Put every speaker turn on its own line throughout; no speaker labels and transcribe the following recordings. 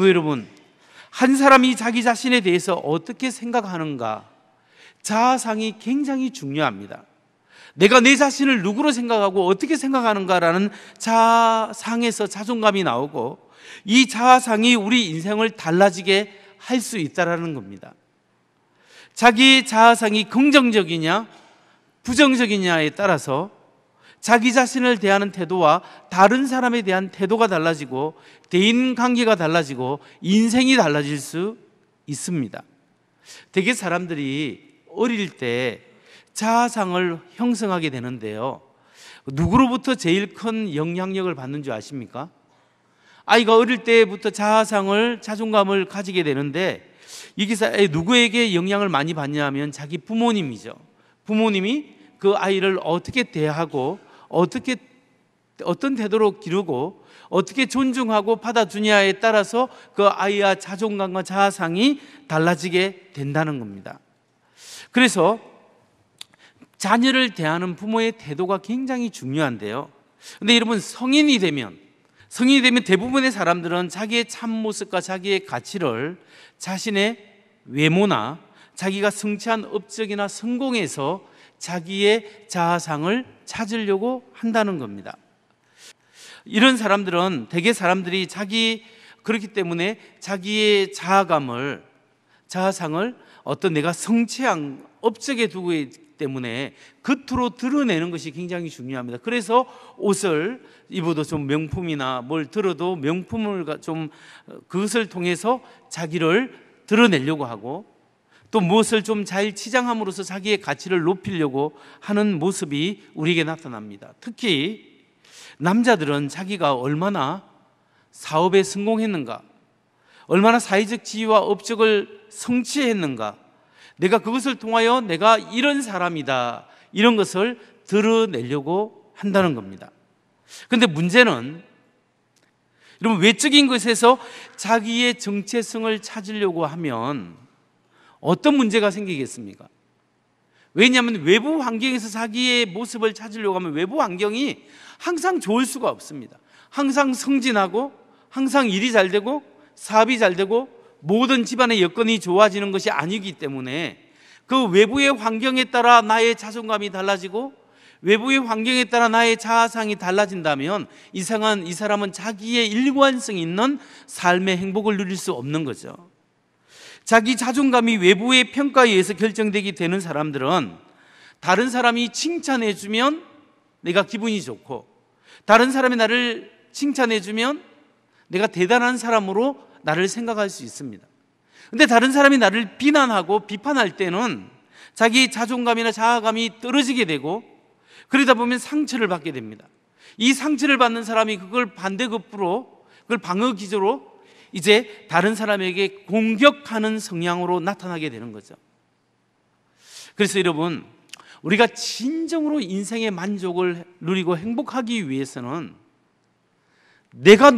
성도 여러분, 한 사람이 자기 자신에 대해서 어떻게 생각하는가, 자아상이 굉장히 중요합니다. 내가 내 자신을 누구로 생각하고 어떻게 생각하는가라는 자아상에서 자존감이 나오고, 이 자아상이 우리 인생을 달라지게 할 수 있다는 겁니다. 자기의 자아상이 긍정적이냐 부정적이냐에 따라서 자기 자신을 대하는 태도와 다른 사람에 대한 태도가 달라지고, 대인관계가 달라지고, 인생이 달라질 수 있습니다. 대개 사람들이 어릴 때 자아상을 형성하게 되는데요, 누구로부터 제일 큰 영향력을 받는 줄 아십니까? 아이가 어릴 때부터 자아상을, 자존감을 가지게 되는데, 이게 누구에게 영향을 많이 받냐면 자기 부모님이죠. 부모님이 그 아이를 어떻게 대하고, 어떤 태도로 기르고, 어떻게 존중하고 받아주냐에 따라서 그 아이와 자존감과 자아상이 달라지게 된다는 겁니다. 그래서 자녀를 대하는 부모의 태도가 굉장히 중요한데요, 근데 여러분, 성인이 되면 대부분의 사람들은 자기의 참모습과 자기의 가치를 자신의 외모나 자기가 성취한 업적이나 성공에서 자기의 자아상을 찾으려고 한다는 겁니다. 이런 사람들은, 대개 사람들이 그렇기 때문에 자기의 자아상을 어떤 내가 성취한 업적에 두고 있기 때문에 겉으로 드러내는 것이 굉장히 중요합니다. 그래서 옷을 입어도 좀 명품이나 뭘 들어도 명품을 그것을 통해서 자기를 드러내려고 하고, 또 무엇을 좀 잘 치장함으로써 자기의 가치를 높이려고 하는 모습이 우리에게 나타납니다. 특히 남자들은 자기가 얼마나 사업에 성공했는가, 얼마나 사회적 지위와 업적을 성취했는가, 내가 그것을 통하여 내가 이런 사람이다, 이런 것을 드러내려고 한다는 겁니다. 그런데 문제는, 여러분, 외적인 것에서 자기의 정체성을 찾으려고 하면 어떤 문제가 생기겠습니까? 왜냐하면 외부 환경에서 자기의 모습을 찾으려고 하면 외부 환경이 항상 좋을 수가 없습니다. 항상 승진하고, 항상 일이 잘 되고, 사업이 잘 되고, 모든 집안의 여건이 좋아지는 것이 아니기 때문에 그 외부의 환경에 따라 나의 자존감이 달라지고, 외부의 환경에 따라 나의 자아상이 달라진다면 이 사람은 자기의 일관성 있는 삶의 행복을 누릴 수 없는 거죠. 자기 자존감이 외부의 평가에 의해서 결정되게 되는 사람들은, 다른 사람이 칭찬해주면 내가 기분이 좋고, 다른 사람이 나를 칭찬해주면 내가 대단한 사람으로 나를 생각할 수 있습니다. 그런데 다른 사람이 나를 비난하고 비판할 때는 자기 자존감이나 자아감이 떨어지게 되고, 그러다 보면 상처를 받게 됩니다. 이 상처를 받는 사람이 그걸 반대급부로, 그걸 방어 기조로 이제 다른 사람에게 공격하는 성향으로 나타나게 되는 거죠. 그래서 여러분, 우리가 진정으로 인생의 만족을 누리고 행복하기 위해서는 내가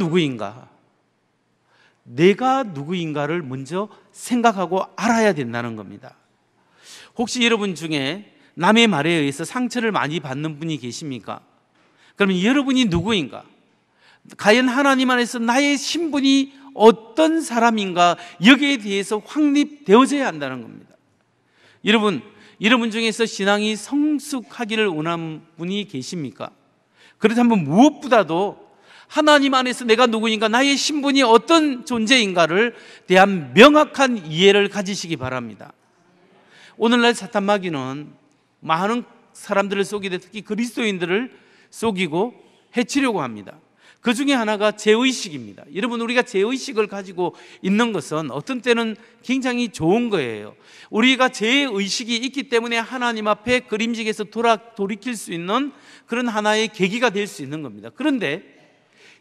누구인가를 먼저 생각하고 알아야 된다는 겁니다. 혹시 여러분 중에 남의 말에 의해서 상처를 많이 받는 분이 계십니까? 그러면 여러분이 누구인가? 과연 하나님 안에서 나의 신분이 어떤 사람인가, 여기에 대해서 확립되어져야 한다는 겁니다. 여러분 중에서 신앙이 성숙하기를 원하는 분이 계십니까? 그렇다면 무엇보다도 하나님 안에서 내가 누구인가, 나의 신분이 어떤 존재인가를 대한 명확한 이해를 가지시기 바랍니다. 오늘날 사탄 마귀는 많은 사람들을 속이되 특히 그리스도인들을 속이고 해치려고 합니다. 그 중에 하나가 죄의식입니다. 여러분, 우리가 죄의식을 가지고 있는 것은 어떤 때는 굉장히 좋은 거예요. 우리가 죄의식이 있기 때문에 하나님 앞에 그림직에서 돌이킬 수 있는 그런 하나의 계기가 될 수 있는 겁니다. 그런데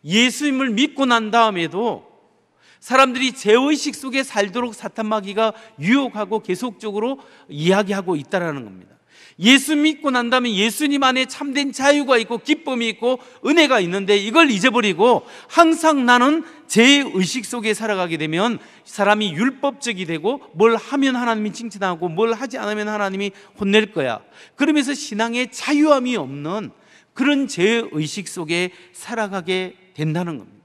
예수님을 믿고 난 다음에도 사람들이 죄의식 속에 살도록 사탄 마귀가 유혹하고 계속적으로 이야기하고 있다는 겁니다. 예수 믿고 난 다음에 예수님 안에 참된 자유가 있고 기쁨이 있고 은혜가 있는데 이걸 잊어버리고 항상 나는 제 의식 속에 살아가게 되면 사람이 율법적이 되고 뭘 하면 하나님이 칭찬하고 뭘 하지 않으면 하나님이 혼낼 거야. 그러면서 신앙의 자유함이 없는 그런 제 의식 속에 살아가게 된다는 겁니다.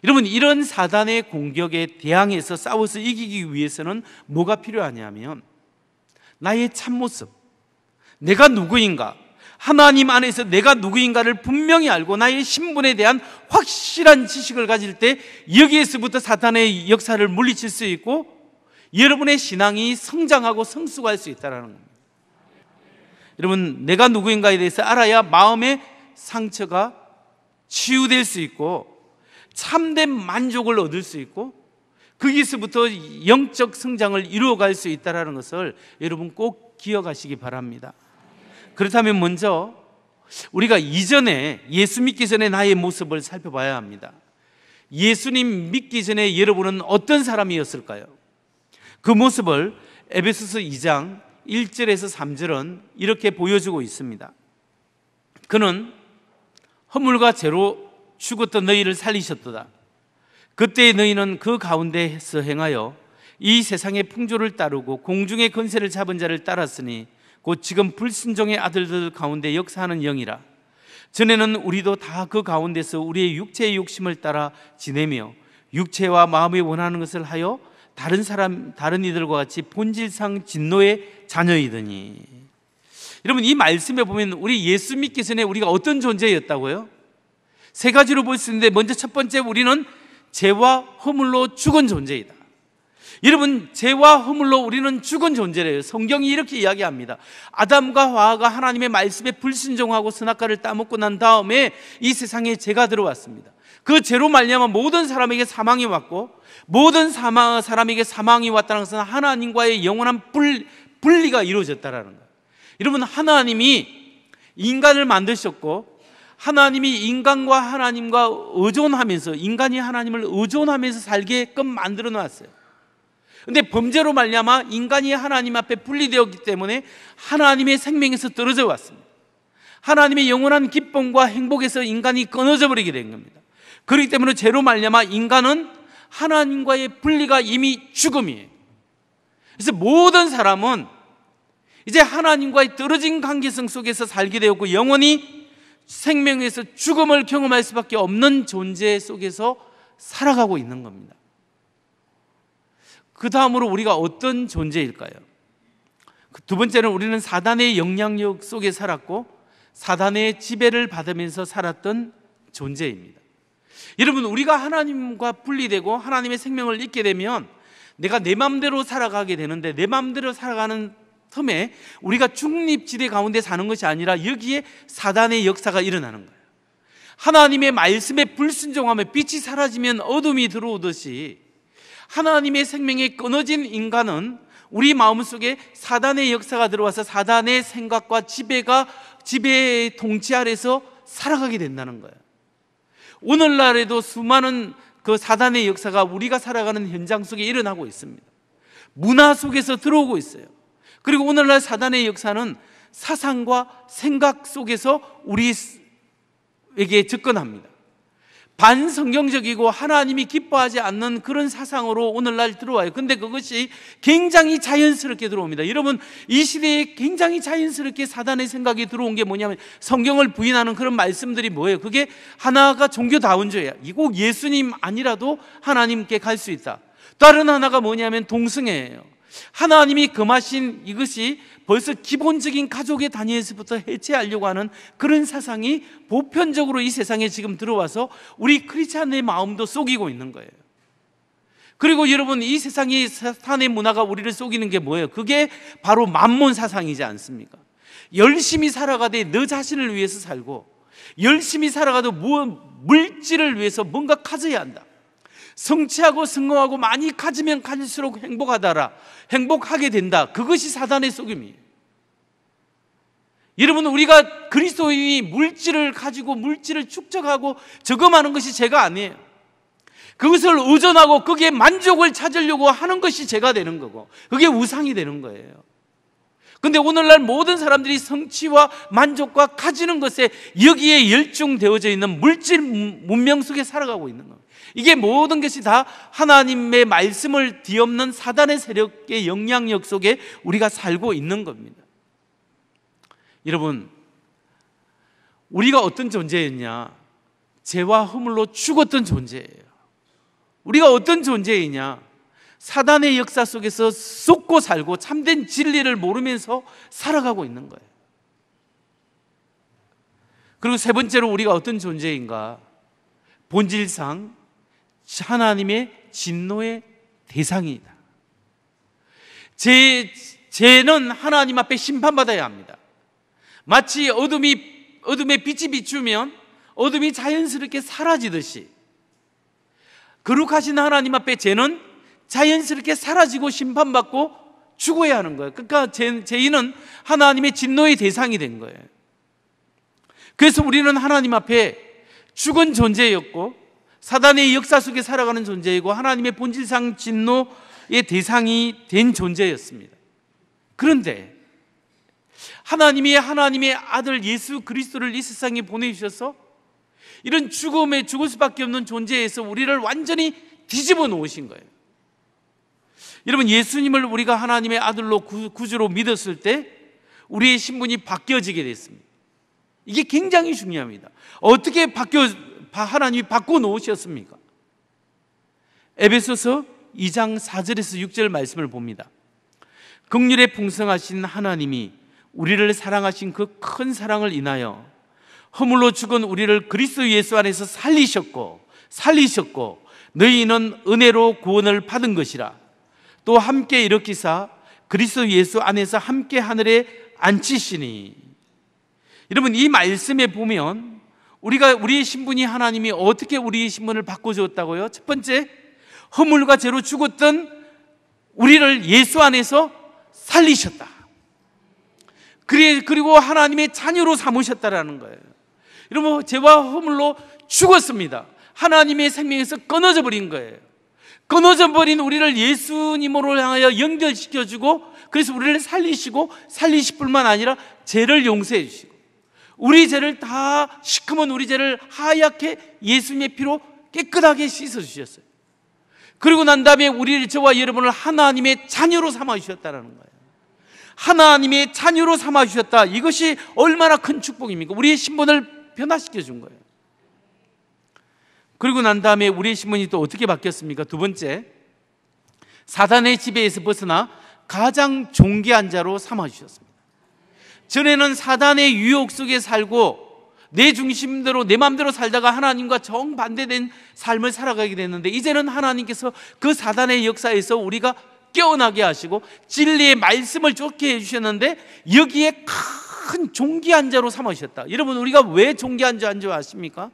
여러분, 이런 사단의 공격에 대항해서 싸워서 이기기 위해서는 뭐가 필요하냐면 나의 참모습, 내가 누구인가, 하나님 안에서 내가 누구인가를 분명히 알고 나의 신분에 대한 확실한 지식을 가질 때 여기에서부터 사탄의 역사를 물리칠 수 있고 여러분의 신앙이 성장하고 성숙할 수 있다는 겁니다. 여러분, 내가 누구인가에 대해서 알아야 마음의 상처가 치유될 수 있고 참된 만족을 얻을 수 있고 거기서부터 영적 성장을 이루어갈 수 있다는 것을 여러분 꼭 기억하시기 바랍니다. 그렇다면 먼저 우리가 이전에 예수 믿기 전에 나의 모습을 살펴봐야 합니다. 예수님 믿기 전에 여러분은 어떤 사람이었을까요? 그 모습을 에베소서 2장 1절에서 3절은 이렇게 보여주고 있습니다. 그는 허물과 죄로 죽었던 너희를 살리셨도다. 그때 너희는 그 가운데서 행하여 이 세상의 풍조를 따르고 공중의 권세를 잡은 자를 따랐으니 곧 지금 불순종의 아들들 가운데 역사하는 영이라. 전에는 우리도 다 그 가운데서 우리의 육체의 욕심을 따라 지내며 육체와 마음이 원하는 것을 하여 다른 이들과 같이 본질상 진노의 자녀이더니. 여러분, 이 말씀에 보면 우리 예수 믿기 전에 우리가 어떤 존재였다고요? 세 가지로 볼 수 있는데 먼저 첫 번째, 우리는 죄와 허물로 죽은 존재이다. 여러분, 죄와 허물로 우리는 죽은 존재래요. 성경이 이렇게 이야기합니다. 아담과 하와가 하나님의 말씀에 불순종하고 선악과를 따먹고 난 다음에 이 세상에 죄가 들어왔습니다. 그 죄로 말미암아 모든 사람에게 사망이 왔고 모든 사람에게 사망이 왔다는 것은 하나님과의 영원한 분리가 이루어졌다는 거예요. 여러분, 하나님이 인간을 만드셨고 하나님이 인간과 하나님과 의존하면서 인간이 하나님을 의존하면서 살게끔 만들어 놨어요. 그런데 범죄로 말미암아 인간이 하나님 앞에 분리되었기 때문에 하나님의 생명에서 떨어져 왔습니다. 하나님의 영원한 기쁨과 행복에서 인간이 끊어져 버리게 된 겁니다. 그렇기 때문에 죄로 말미암아 인간은 하나님과의 분리가 이미 죽음이에요. 그래서 모든 사람은 이제 하나님과의 떨어진 관계성 속에서 살게 되었고 영원히 생명에서 죽음을 경험할 수밖에 없는 존재 속에서 살아가고 있는 겁니다. 그 다음으로 우리가 어떤 존재일까요? 두 번째는 우리는 사단의 영향력 속에 살았고 사단의 지배를 받으면서 살았던 존재입니다. 여러분, 우리가 하나님과 분리되고 하나님의 생명을 잊게 되면 내가 내 마음대로 살아가게 되는데 내 마음대로 살아가는 틈에 우리가 중립지대 가운데 사는 것이 아니라 여기에 사단의 역사가 일어나는 거예요. 하나님의 말씀에 불순종하며 빛이 사라지면 어둠이 들어오듯이 하나님의 생명에 끊어진 인간은 우리 마음속에 사단의 역사가 들어와서 사단의 생각과 지배의 통치 아래서 살아가게 된다는 거예요. 오늘날에도 수많은 그 사단의 역사가 우리가 살아가는 현장 속에 일어나고 있습니다. 문화 속에서 들어오고 있어요. 그리고 오늘날 사단의 역사는 사상과 생각 속에서 우리에게 접근합니다. 반성경적이고 하나님이 기뻐하지 않는 그런 사상으로 오늘날 들어와요. 근데 그것이 굉장히 자연스럽게 들어옵니다. 여러분, 이 시대에 굉장히 자연스럽게 사단의 생각이 들어온 게 뭐냐면 성경을 부인하는 그런 말씀들이 뭐예요? 그게 하나가 종교다원주의야. 이거 예수님 아니라도 하나님께 갈 수 있다. 다른 하나가 뭐냐면 동성애예요. 하나님이 금하신 이것이 벌써 기본적인 가족의 단위에서부터 해체하려고 하는 그런 사상이 보편적으로 이 세상에 지금 들어와서 우리 크리스찬의 마음도 속이고 있는 거예요. 그리고 여러분, 이 세상의 사탄의 문화가 우리를 속이는 게 뭐예요? 그게 바로 만몬 사상이지 않습니까? 열심히 살아가되 너 자신을 위해서 살고 열심히 살아가도 물질을 위해서 뭔가 가져야 한다. 성취하고 성공하고 많이 가지면 가질수록 행복하게 된다. 그것이 사단의 속임이에요. 여러분, 우리가 그리스도인이 물질을 가지고 물질을 축적하고 저금하는 것이 죄가 아니에요. 그것을 의존하고 거기에 만족을 찾으려고 하는 것이 죄가 되는 거고 그게 우상이 되는 거예요. 근데 오늘날 모든 사람들이 성취와 만족과 가지는 것에 여기에 열중되어져 있는 물질 문명 속에 살아가고 있는 겁니다. 이게 모든 것이 다 하나님의 말씀을 뒤엎는 사단의 세력의 영향력 속에 우리가 살고 있는 겁니다. 여러분, 우리가 어떤 존재였냐? 죄와 허물로 죽었던 존재예요. 우리가 어떤 존재이냐? 사단의 역사 속에서 쏟고 살고 참된 진리를 모르면서 살아가고 있는 거예요. 그리고 세 번째로 우리가 어떤 존재인가? 본질상 하나님의 진노의 대상이다. 죄는 하나님 앞에 심판받아야 합니다. 마치 어둠에 빛이 비추면 어둠이 자연스럽게 사라지듯이 거룩하신 하나님 앞에 죄는 자연스럽게 사라지고 심판받고 죽어야 하는 거예요. 그러니까 죄인은 하나님의 진노의 대상이 된 거예요. 그래서 우리는 하나님 앞에 죽은 존재였고 사단의 역사 속에 살아가는 존재이고 하나님의 본질상 진노의 대상이 된 존재였습니다. 그런데 하나님이 하나님의 아들 예수 그리스도를 이 세상에 보내주셔서 이런 죽음에 죽을 수밖에 없는 존재에서 우리를 완전히 뒤집어 놓으신 거예요. 여러분, 예수님을 우리가 하나님의 아들로 구주로 믿었을 때 우리의 신분이 바뀌어지게 됐습니다. 이게 굉장히 중요합니다. 어떻게 하나님이 바꿔 놓으셨습니까? 에베소서 2장 4절에서 6절 말씀을 봅니다. 긍휼에 풍성하신 하나님이 우리를 사랑하신 그 큰 사랑을 인하여 허물로 죽은 우리를 그리스도 예수 안에서 살리셨고 너희는 은혜로 구원을 받은 것이라. 또 함께 일으키사 그리스도 예수 안에서 함께 하늘에 앉히시니. 여러분, 이 말씀에 보면 우리의 신분이 하나님이 어떻게 우리의 신분을 바꿔주었다고요? 첫 번째, 허물과 죄로 죽었던 우리를 예수 안에서 살리셨다. 그리고 하나님의 자녀로 삼으셨다라는 거예요. 여러분, 죄와 허물로 죽었습니다. 하나님의 생명에서 끊어져 버린 거예요. 끊어져 버린 우리를 예수님으로 향하여 연결시켜주고, 그래서 우리를 살리실 뿐만 아니라 죄를 용서해 주시고, 우리 죄를 다 시커먼 우리 죄를 하얗게 예수님의 피로 깨끗하게 씻어주셨어요. 그리고 난 다음에 저와 여러분을 하나님의 자녀로 삼아주셨다는 거예요. 하나님의 자녀로 삼아주셨다. 이것이 얼마나 큰 축복입니까? 우리의 신분을 변화시켜 준 거예요. 그리고 난 다음에 우리의 신분이 또 어떻게 바뀌었습니까? 두 번째, 사단의 지배에서 벗어나 가장 존귀한 자로 삼아주셨습니다. 전에는 사단의 유혹 속에 살고 내 중심대로 내 마음대로 살다가 하나님과 정반대된 삶을 살아가게 됐는데, 이제는 하나님께서 그 사단의 역사에서 우리가 깨어나게 하시고 진리의 말씀을 쫓게 해주셨는데, 여기에 큰 존귀한 자로 삼으셨다. 여러분, 우리가 왜 존귀한 자인 줄 아십니까?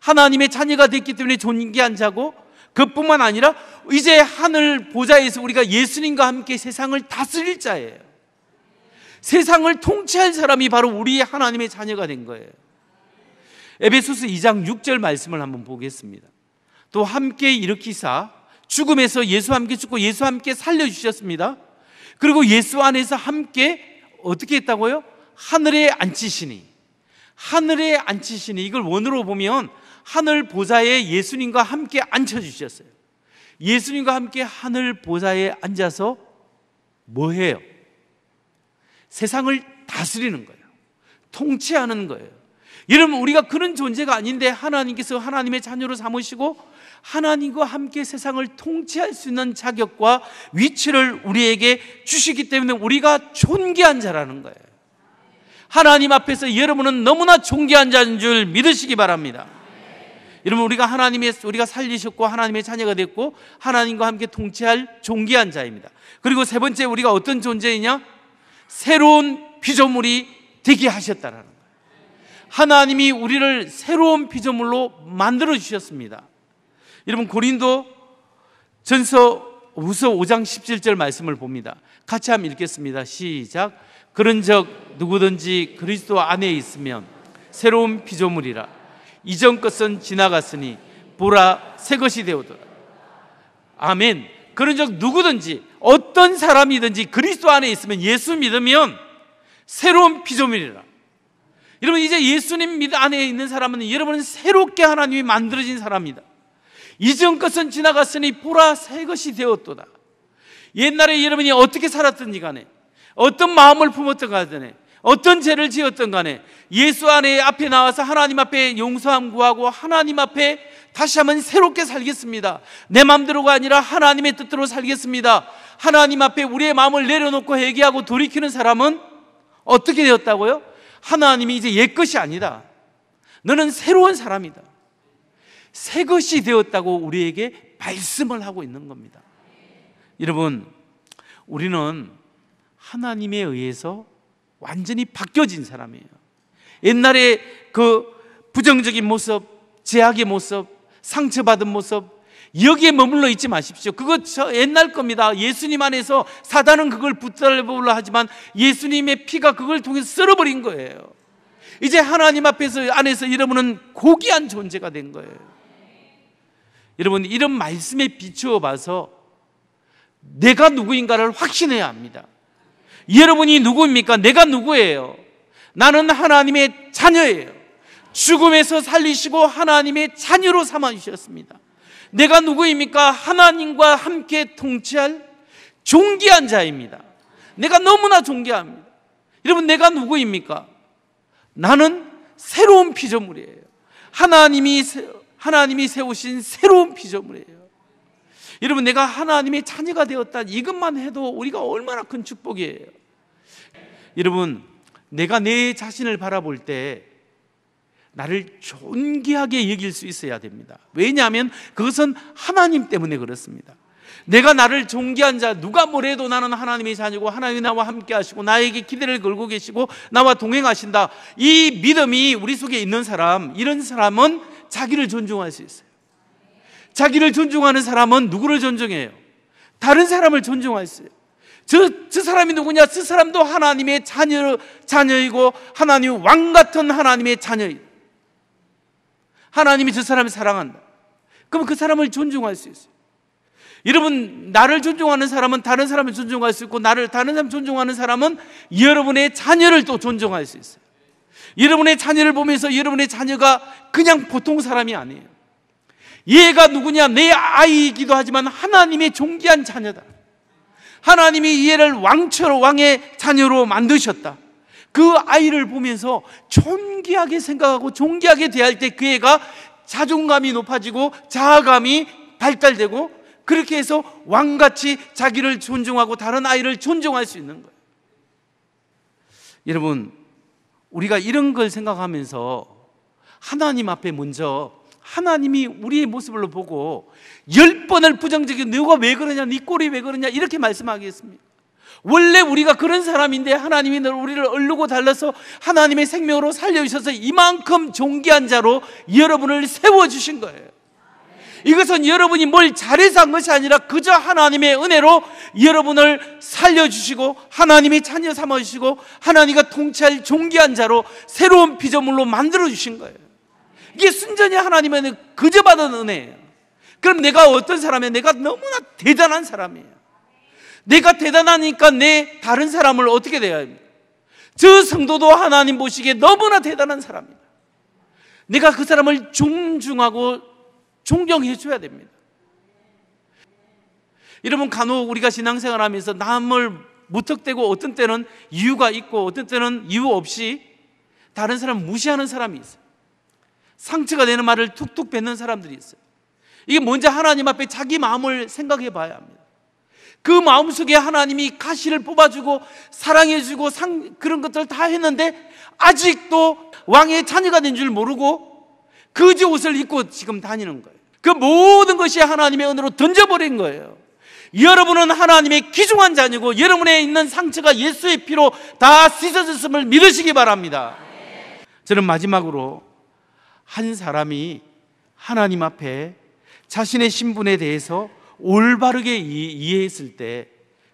하나님의 자녀가 됐기 때문에 존귀한 자고, 그뿐만 아니라 이제 하늘 보좌에서 우리가 예수님과 함께 세상을 다스릴 자예요. 세상을 통치할 사람이 바로 우리의 하나님의 자녀가 된 거예요. 에베소서 2장 6절 말씀을 한번 보겠습니다. 또 함께 일으키사 죽음에서 예수와 함께 죽고 예수와 함께 살려주셨습니다. 그리고 예수 안에서 함께 어떻게 했다고요? 하늘에 앉히시니. 하늘에 앉히시니, 이걸 원어로 보면 하늘 보좌에 예수님과 함께 앉혀주셨어요. 예수님과 함께 하늘 보좌에 앉아서 뭐 해요? 세상을 다스리는 거예요. 통치하는 거예요. 여러분, 우리가 그런 존재가 아닌데 하나님께서 하나님의 자녀로 삼으시고 하나님과 함께 세상을 통치할 수 있는 자격과 위치를 우리에게 주시기 때문에 우리가 존귀한 자라는 거예요. 하나님 앞에서 여러분은 너무나 존귀한 자인 줄 믿으시기 바랍니다. 여러분, 우리가 살리셨고 하나님의 자녀가 됐고 하나님과 함께 통치할 존귀한 자입니다. 그리고 세 번째, 우리가 어떤 존재이냐? 새로운 피조물이 되게 하셨다라는 거예요. 하나님이 우리를 새로운 피조물로 만들어 주셨습니다. 여러분, 고린도 전서 후서 5장 17절 말씀을 봅니다. 같이 한번 읽겠습니다. 시작. 그런즉 누구든지 그리스도 안에 있으면 새로운 피조물이라. 이전 것은 지나갔으니 보라 새 것이 되었더라. 아멘. 그런즉 누구든지 어떤 사람이든지 그리스도 안에 있으면, 예수 믿으면 새로운 피조물이라. 여러분, 이제 예수님 안에 있는 사람은 여러분은 새롭게 하나님이 만들어진 사람이다. 이전 것은 지나갔으니 보라 새 것이 되었도다. 옛날에 여러분이 어떻게 살았든지 간에, 어떤 마음을 품었던 간에, 어떤 죄를 지었던 간에 예수 안에 앞에 나와서 하나님 앞에 용서함 구하고 하나님 앞에 다시 한번 새롭게 살겠습니다. 내 마음대로가 아니라 하나님의 뜻대로 살겠습니다. 하나님 앞에 우리의 마음을 내려놓고 회개하고 돌이키는 사람은 어떻게 되었다고요? 하나님이 이제 옛 것이 아니다, 너는 새로운 사람이다, 새 것이 되었다고 우리에게 말씀을 하고 있는 겁니다. 여러분, 우리는 하나님에 의해서 완전히 바뀌어진 사람이에요. 옛날에 그 부정적인 모습, 제약의 모습, 상처받은 모습, 여기에 머물러 있지 마십시오. 그거 옛날 겁니다. 예수님 안에서 사단은 그걸 붙들려보려 하지만 예수님의 피가 그걸 통해서 썰어버린 거예요. 이제 하나님 안에서 여러분은 고귀한 존재가 된 거예요. 여러분, 이런 말씀에 비추어 봐서 내가 누구인가를 확신해야 합니다. 여러분이 누구입니까? 내가 누구예요? 나는 하나님의 자녀예요. 죽음에서 살리시고 하나님의 자녀로 삼아주셨습니다. 내가 누구입니까? 하나님과 함께 통치할 존귀한 자입니다. 내가 너무나 존귀합니다. 여러분, 내가 누구입니까? 나는 새로운 피조물이에요. 하나님이 세우신 새로운 피조물이에요. 여러분, 내가 하나님의 자녀가 되었다, 이것만 해도 우리가 얼마나 큰 축복이에요. 여러분, 내가 내 자신을 바라볼 때 나를 존귀하게 여길 수 있어야 됩니다. 왜냐하면 그것은 하나님 때문에 그렇습니다. 내가 나를 존귀한 자, 누가 뭐래도 나는 하나님의 자녀고 하나님이 나와 함께 하시고 나에게 기대를 걸고 계시고 나와 동행하신다, 이 믿음이 우리 속에 있는 사람, 이런 사람은 자기를 존중할 수 있어요. 자기를 존중하는 사람은 누구를 존중해요? 다른 사람을 존중할 수 있어요. 저 사람이 누구냐? 저 사람도 하나님의 자녀이고 하나님 왕 같은 하나님의 자녀이고 하나님이 저 사람을 사랑한다. 그럼 그 사람을 존중할 수 있어요. 여러분, 나를 존중하는 사람은 다른 사람을 존중할 수 있고, 나를 다른 사람 존중하는 사람은 여러분의 자녀를 또 존중할 수 있어요. 여러분의 자녀를 보면서 여러분의 자녀가 그냥 보통 사람이 아니에요. 얘가 누구냐? 내 아이이기도 하지만 하나님의 존귀한 자녀다. 하나님이 얘를 왕의 자녀로 만드셨다. 그 아이를 보면서 존귀하게 생각하고 존귀하게 대할 때 그 애가 자존감이 높아지고 자아감이 발달되고, 그렇게 해서 왕같이 자기를 존중하고 다른 아이를 존중할 수 있는 거예요. 여러분, 우리가 이런 걸 생각하면서 하나님 앞에 먼저 하나님이 우리의 모습을 보고 10번을 부정적인, 너가 왜 그러냐, 네 꼴이 왜 그러냐 이렇게 말씀하겠습니까? 원래 우리가 그런 사람인데 하나님이 우리를 얼르고 달라서 하나님의 생명으로 살려주셔서 이만큼 존귀한 자로 여러분을 세워주신 거예요. 이것은 여러분이 뭘 잘해서 한 것이 아니라 그저 하나님의 은혜로 여러분을 살려주시고 하나님의 자녀 삼아주시고 하나님과 통치할 존귀한 자로 새로운 피조물로 만들어주신 거예요. 이게 순전히 하나님의 그저 받은 은혜예요. 그럼 내가 어떤 사람이에요? 내가 너무나 대단한 사람이에요. 내가 대단하니까 내 다른 사람을 어떻게 대해야 합니까? 저 성도도 하나님 보시기에 너무나 대단한 사람이다. 내가 그 사람을 존중하고 존경해 줘야 됩니다. 여러분, 간혹 우리가 신앙생활 하면서 남을 무턱대고 어떤 때는 이유가 있고 어떤 때는 이유 없이 다른 사람 무시하는 사람이 있어요. 상처가 되는 말을 툭툭 뱉는 사람들이 있어요. 이게 먼저 하나님 앞에 자기 마음을 생각해 봐야 합니다. 그 마음속에 하나님이 가시를 뽑아주고 사랑해주고 그런 것들 다 했는데 아직도 왕의 자녀가 된 줄 모르고 거지 옷을 입고 지금 다니는 거예요. 그 모든 것이 하나님의 은혜로 던져버린 거예요. 여러분은 하나님의 귀중한 자녀고 여러분에 있는 상처가 예수의 피로 다 씻어졌음을 믿으시기 바랍니다. 저는 마지막으로 한 사람이 하나님 앞에 자신의 신분에 대해서 올바르게 이해했을 때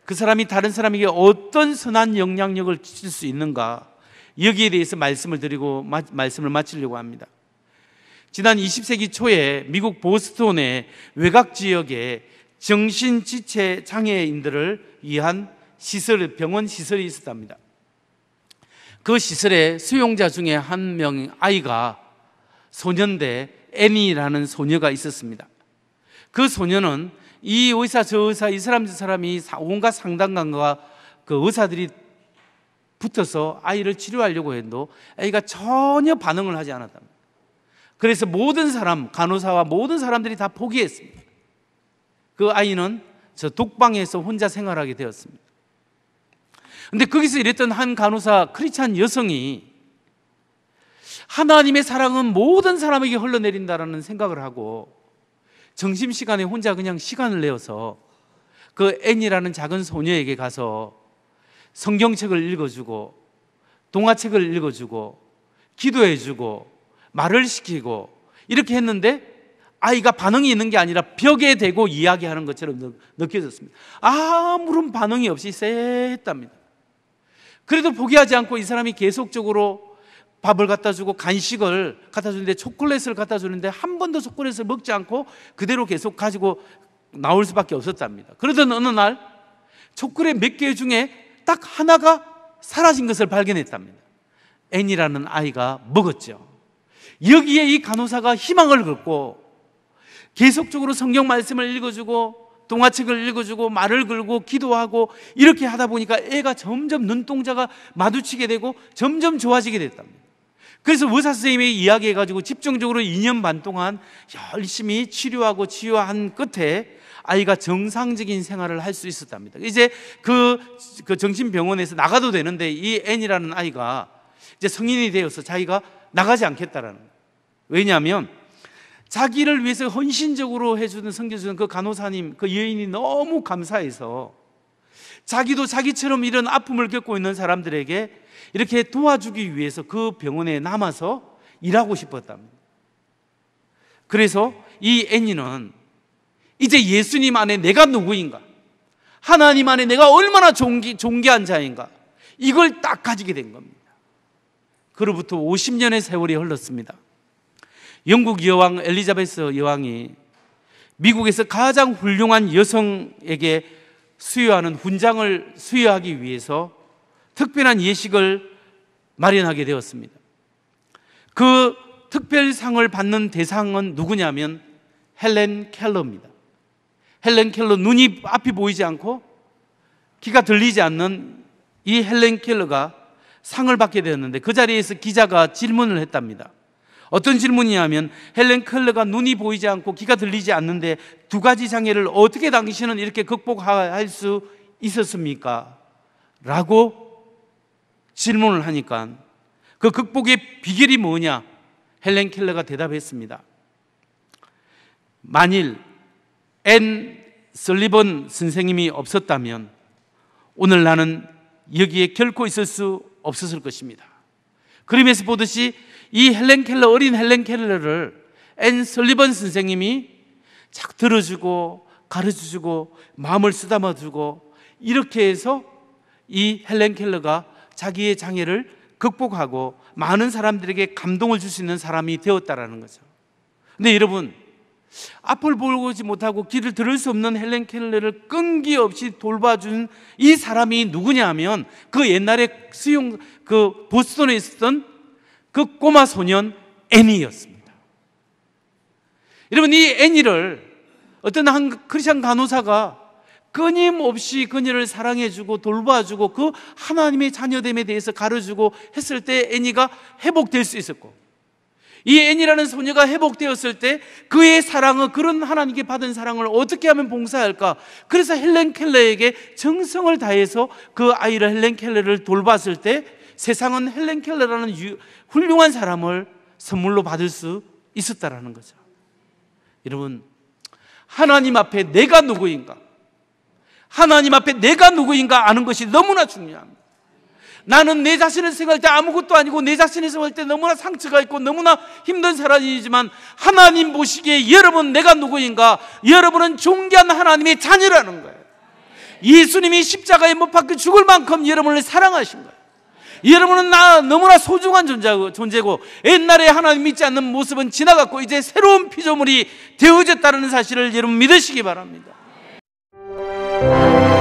그 사람이 다른 사람에게 어떤 선한 영향력을 끼칠 수 있는가, 여기에 대해서 말씀을 드리고 말씀을 마치려고 합니다. 지난 20세기 초에 미국 보스턴의 외곽 지역에 정신지체 장애인들을 위한 시설, 병원 시설이 있었답니다. 그 시설에 수용자 중에 한 명 아이가 소년대 애니라는 소녀가 있었습니다. 그 소녀는 이 의사 저 의사 이 사람 저 사람이 온갖 상담관과 그 의사들이 붙어서 아이를 치료하려고 해도 아이가 전혀 반응을 하지 않았답니다. 그래서 모든 사람, 간호사와 모든 사람들이 다 포기했습니다. 그 아이는 저 독방에서 혼자 생활하게 되었습니다. 근데 거기서 일했던 한 간호사 크리스찬 여성이 하나님의 사랑은 모든 사람에게 흘러내린다라는 생각을 하고 점심시간에 혼자 그냥 시간을 내어서 그 앤이라는 작은 소녀에게 가서 성경책을 읽어주고 동화책을 읽어주고 기도해주고 말을 시키고 이렇게 했는데 아이가 반응이 있는 게 아니라 벽에 대고 이야기하는 것처럼 느껴졌습니다. 아무런 반응이 없이 쎄했답니다. 그래도 포기하지 않고 이 사람이 계속적으로 밥을 갖다 주고 간식을 갖다 주는데 초콜릿을 갖다 주는데 한 번도 초콜릿을 먹지 않고 그대로 계속 가지고 나올 수밖에 없었답니다. 그러던 어느 날 초콜릿 몇 개 중에 딱 하나가 사라진 것을 발견했답니다. 앤이라는 아이가 먹었죠. 여기에 이 간호사가 희망을 갖고 계속적으로 성경 말씀을 읽어주고 동화책을 읽어주고 말을 걸고 기도하고 이렇게 하다 보니까 애가 점점 눈동자가 마주치게 되고 점점 좋아지게 됐답니다. 그래서 의사 선생님이 이야기해가지고 집중적으로 2년 반 동안 열심히 치료하고 치유한 끝에 아이가 정상적인 생활을 할 수 있었답니다. 이제 그 정신병원에서 나가도 되는데 이 앤이라는 아이가 이제 성인이 되어서 자기가 나가지 않겠다라는 거예요. 왜냐하면 자기를 위해서 헌신적으로 해주는 섬겨주는 그 간호사님, 그 여인이 너무 감사해서 자기도 자기처럼 이런 아픔을 겪고 있는 사람들에게 이렇게 도와주기 위해서 그 병원에 남아서 일하고 싶었답니다. 그래서 이 앤이는 이제 예수님 안에 내가 누구인가, 하나님 안에 내가 얼마나 존귀한 자인가, 이걸 딱 가지게 된 겁니다. 그로부터 50년의 세월이 흘렀습니다. 영국 여왕 엘리자베스 여왕이 미국에서 가장 훌륭한 여성에게 수여하는 훈장을 수여하기 위해서 특별한 예식을 마련하게 되었습니다. 그 특별상을 받는 대상은 누구냐면 헬렌 켈러입니다. 헬렌 켈러, 눈이 앞이 보이지 않고 귀가 들리지 않는 이 헬렌 켈러가 상을 받게 되었는데 그 자리에서 기자가 질문을 했답니다. 어떤 질문이냐면 헬렌 켈러가 눈이 보이지 않고 귀가 들리지 않는데 두 가지 장애를 어떻게 당신은 이렇게 극복할 수 있었습니까? 라고 질문을 하니까 그 극복의 비결이 뭐냐? 헬렌 켈러가 대답했습니다. 만일 앤 설리번 선생님이 없었다면 오늘 나는 여기에 결코 있을 수 없었을 것입니다. 그림에서 보듯이 이 헬렌 켈러, 어린 헬렌 켈러를 앤 설리번 선생님이 착 들어주고 가르쳐주고 마음을 쓰다듬어주고 이렇게 해서 이 헬렌 켈러가 자기의 장애를 극복하고 많은 사람들에게 감동을 줄 수 있는 사람이 되었다라는 거죠. 근데 여러분, 앞을 보지 못하고 귀를 들을 수 없는 헬렌 켈러를 끈기 없이 돌봐준 이 사람이 누구냐 하면 그 옛날에 그 보스턴에 있었던 그 꼬마 소년 애니였습니다. 여러분, 이 애니를 어떤 한 크리스찬 간호사가 끊임없이 그녀를 사랑해주고 돌봐주고 그 하나님의 자녀됨에 대해서 가르쳐주고 했을 때 애니가 회복될 수 있었고, 이 애니라는 소녀가 회복되었을 때 그의 사랑을, 그런 하나님께 받은 사랑을 어떻게 하면 봉사할까? 그래서 헬렌 켈러에게 정성을 다해서 그 아이를, 헬렌 켈러를 돌봤을 때 세상은 헬렌 켈러라는 훌륭한 사람을 선물로 받을 수 있었다라는 거죠. 여러분, 하나님 앞에 내가 누구인가, 하나님 앞에 내가 누구인가 아는 것이 너무나 중요합니다. 나는 내 자신을 생각할 때 아무것도 아니고 내 자신을 생각할 때 너무나 상처가 있고 너무나 힘든 사람이지만 하나님 보시기에 여러분 내가 누구인가? 여러분은 존귀한 하나님의 자녀라는 거예요. 예수님이 십자가에 못 박혀 죽을 만큼 여러분을 사랑하신 거예요. 여러분은 너무나 소중한 존재고 옛날에 하나님 믿지 않는 모습은 지나갔고 이제 새로운 피조물이 되어졌다는 사실을 여러분 믿으시기 바랍니다. 감사합니다.